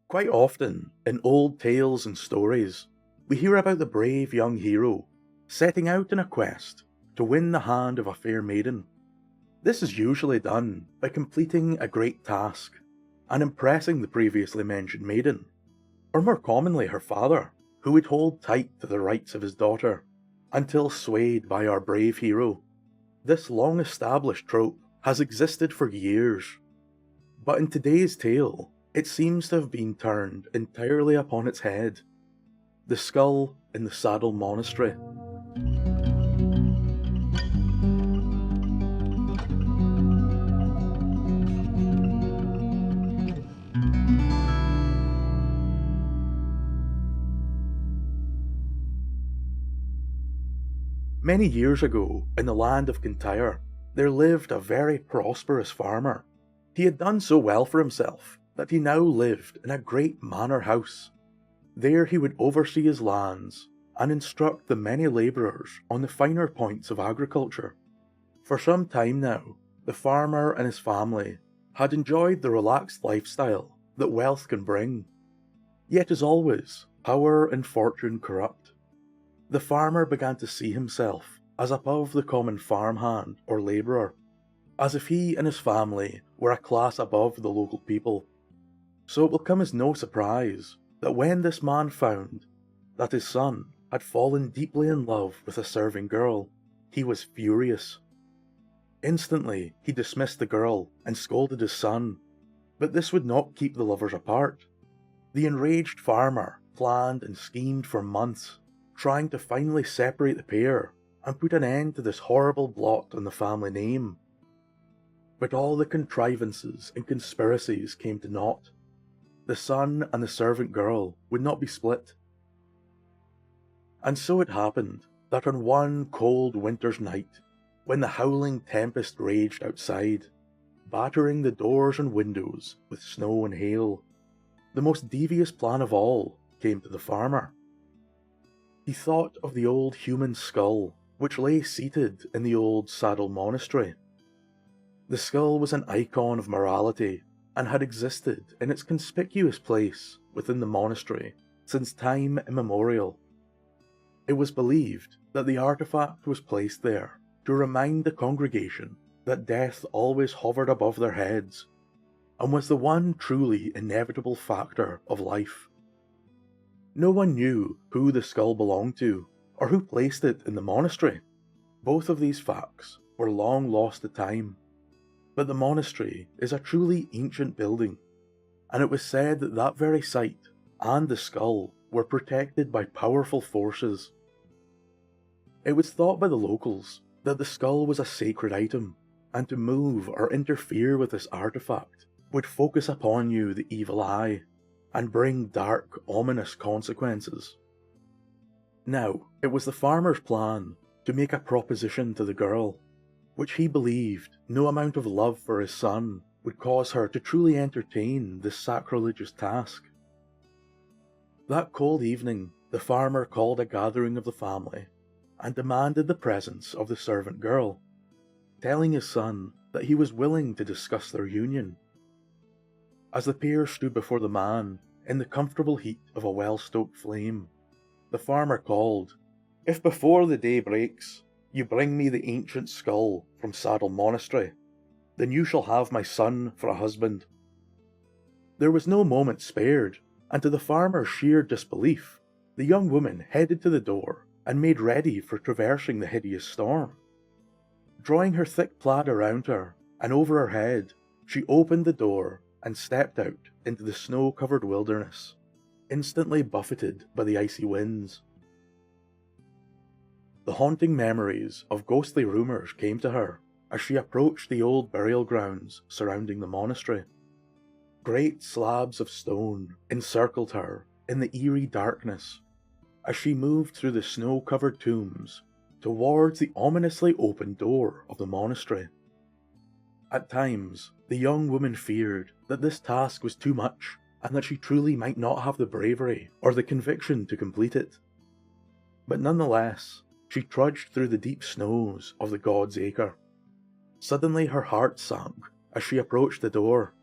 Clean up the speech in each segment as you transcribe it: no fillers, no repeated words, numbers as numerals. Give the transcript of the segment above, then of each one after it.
Quite often, in old tales and stories, we hear about the brave young hero setting out on a quest to win the hand of a fair maiden. This is usually done by completing a great task and impressing the previously mentioned maiden, or more commonly her father, who would hold tight to the rights of his daughter until swayed by our brave hero. This long-established trope has existed for years, but in today's tale, it seems to have been turned entirely upon its head. The skull in the Saddle Monastery. Many years ago, in the land of Kintyre, there lived a very prosperous farmer. He had done so well for himself that he now lived in a great manor house. There he would oversee his lands and instruct the many labourers on the finer points of agriculture. For some time now, the farmer and his family had enjoyed the relaxed lifestyle that wealth can bring. Yet as always, power and fortune corrupt. The farmer began to see himself as above the common farmhand or labourer, as if he and his family were a class above the local people. So it will come as no surprise that when this man found that his son had fallen deeply in love with a serving girl, he was furious. Instantly, he dismissed the girl and scolded his son, but this would not keep the lovers apart. The enraged farmer planned and schemed for months, trying to finally separate the pair and put an end to this horrible blot on the family name. But all the contrivances and conspiracies came to naught. The son and the servant girl would not be split. And so it happened that on one cold winter's night, when the howling tempest raged outside, battering the doors and windows with snow and hail, the most devious plan of all came to the farmer. He thought of the old human skull which lay seated in the old Saddle Monastery. The skull was an icon of morality and had existed in its conspicuous place within the monastery since time immemorial. It was believed that the artifact was placed there to remind the congregation that death always hovered above their heads and was the one truly inevitable factor of life. No one knew who the skull belonged to, or who placed it in the monastery. Both of these facts were long lost to time. But the monastery is a truly ancient building, and it was said that that very site and the skull were protected by powerful forces. It was thought by the locals that the skull was a sacred item, and to move or interfere with this artifact would focus upon you the evil eye, and bring dark, ominous consequences. Now, it was the farmer's plan to make a proposition to the girl, which he believed no amount of love for his son would cause her to truly entertain this sacrilegious task. That cold evening, the farmer called a gathering of the family and demanded the presence of the servant girl, telling his son that he was willing to discuss their union. As the pair stood before the man in the comfortable heat of a well-stoked flame, the farmer called, "If before the day breaks you bring me the ancient skull from Saddle Monastery, then you shall have my son for a husband." There was no moment spared, and to the farmer's sheer disbelief, the young woman headed to the door and made ready for traversing the hideous storm. Drawing her thick plaid around her and over her head, she opened the door and stepped out into the snow-covered wilderness, instantly buffeted by the icy winds. The haunting memories of ghostly rumours came to her as she approached the old burial grounds surrounding the monastery. Great slabs of stone encircled her in the eerie darkness as she moved through the snow-covered tombs towards the ominously open door of the monastery. At times, the young woman feared that this task was too much and that she truly might not have the bravery or the conviction to complete it. But nonetheless, she trudged through the deep snows of the God's Acre. Suddenly her heart sank as she approached the door.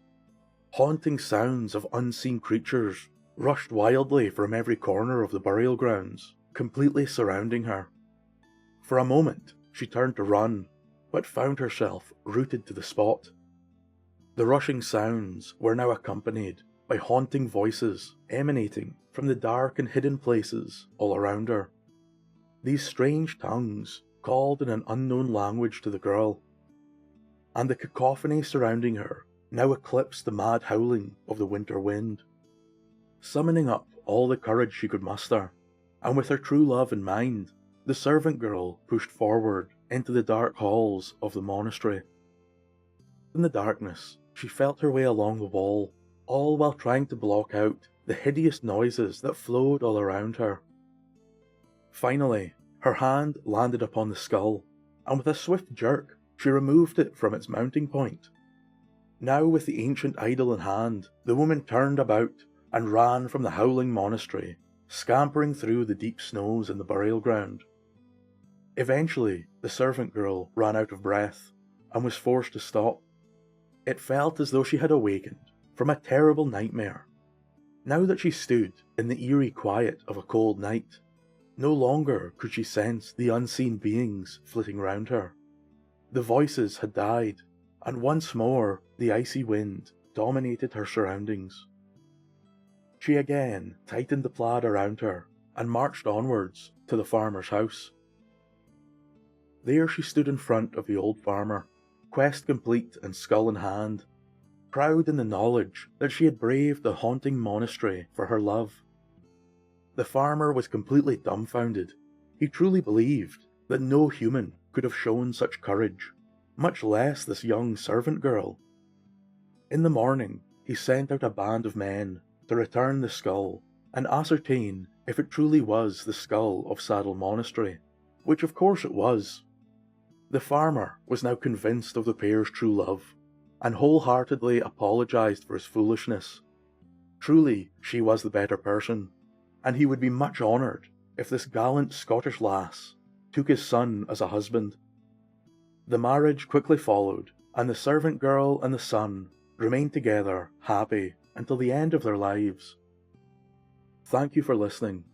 Haunting sounds of unseen creatures rushed wildly from every corner of the burial grounds, completely surrounding her. For a moment, she turned to run, but found herself rooted to the spot. The rushing sounds were now accompanied by haunting voices emanating from the dark and hidden places all around her. These strange tongues called in an unknown language to the girl, and the cacophony surrounding her now eclipsed the mad howling of the winter wind. Summoning up all the courage she could muster, and with her true love in mind, the servant girl pushed forward into the dark halls of the monastery. In the darkness, she felt her way along the wall, all while trying to block out the hideous noises that flowed all around her. Finally, her hand landed upon the skull, and with a swift jerk, she removed it from its mounting point. Now with the ancient idol in hand, the woman turned about and ran from the howling monastery, scampering through the deep snows in the burial ground. Eventually, the servant girl ran out of breath and was forced to stop. It felt as though she had awakened from a terrible nightmare. Now that she stood in the eerie quiet of a cold night, no longer could she sense the unseen beings flitting round her. The voices had died, and once more the icy wind dominated her surroundings. She again tightened the plaid around her and marched onwards to the farmer's house. There she stood in front of the old farmer, quest complete and skull in hand, proud in the knowledge that she had braved the haunting monastery for her love. The farmer was completely dumbfounded. He truly believed that no human could have shown such courage, much less this young servant girl. In the morning, he sent out a band of men to return the skull and ascertain if it truly was the skull of Saddle Monastery, which of course it was. The farmer was now convinced of the pair's true love, and wholeheartedly apologised for his foolishness. Truly, she was the better person, and he would be much honoured if this gallant Scottish lass took his son as a husband. The marriage quickly followed, and the servant girl and the son remained together, happy, until the end of their lives. Thank you for listening,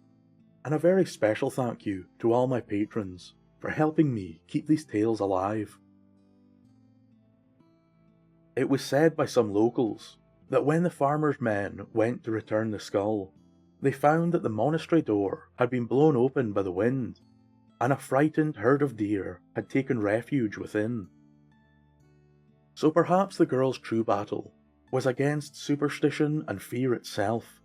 and a very special thank you to all my patrons for helping me keep these tales alive. It was said by some locals that when the farmer's men went to return the skull, they found that the monastery door had been blown open by the wind, and a frightened herd of deer had taken refuge within. So perhaps the girl's true battle was against superstition and fear itself,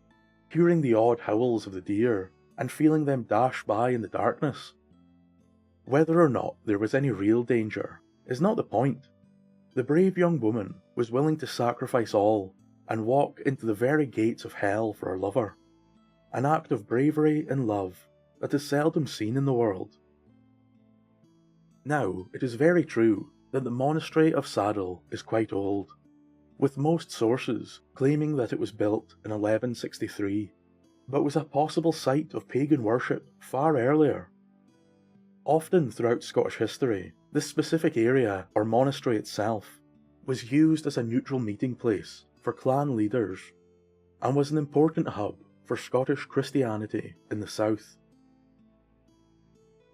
hearing the odd howls of the deer and feeling them dash by in the darkness. Whether or not there was any real danger is not the point. The brave young woman was willing to sacrifice all and walk into the very gates of hell for her lover, an act of bravery and love that is seldom seen in the world. Now, it is very true that the monastery of Saddell is quite old, with most sources claiming that it was built in 1163, but was a possible site of pagan worship far earlier. Often throughout Scottish history, this specific area or monastery itself was used as a neutral meeting place for clan leaders, and was an important hub for Scottish Christianity in the south.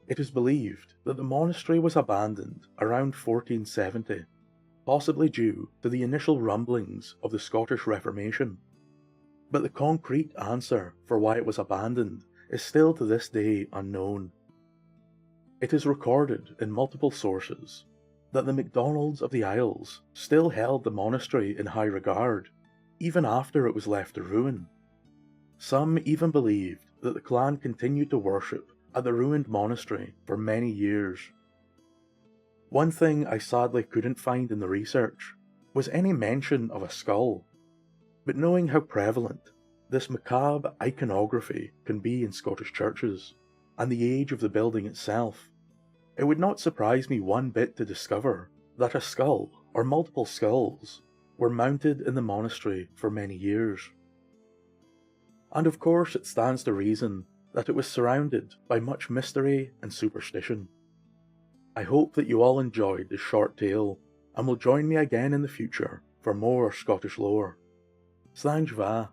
It is believed that the monastery was abandoned around 1470, possibly due to the initial rumblings of the Scottish Reformation, but the concrete answer for why it was abandoned is still to this day unknown. It is recorded in multiple sources that the MacDonalds of the Isles still held the monastery in high regard, even after it was left to ruin. Some even believed that the clan continued to worship at the ruined monastery for many years. One thing I sadly couldn't find in the research was any mention of a skull, but knowing how prevalent this macabre iconography can be in Scottish churches, and the age of the building itself, it would not surprise me one bit to discover that a skull or multiple skulls were mounted in the monastery for many years. And of course it stands to reason that it was surrounded by much mystery and superstition. I hope that you all enjoyed this short tale and will join me again in the future for more Scottish lore. Slangva,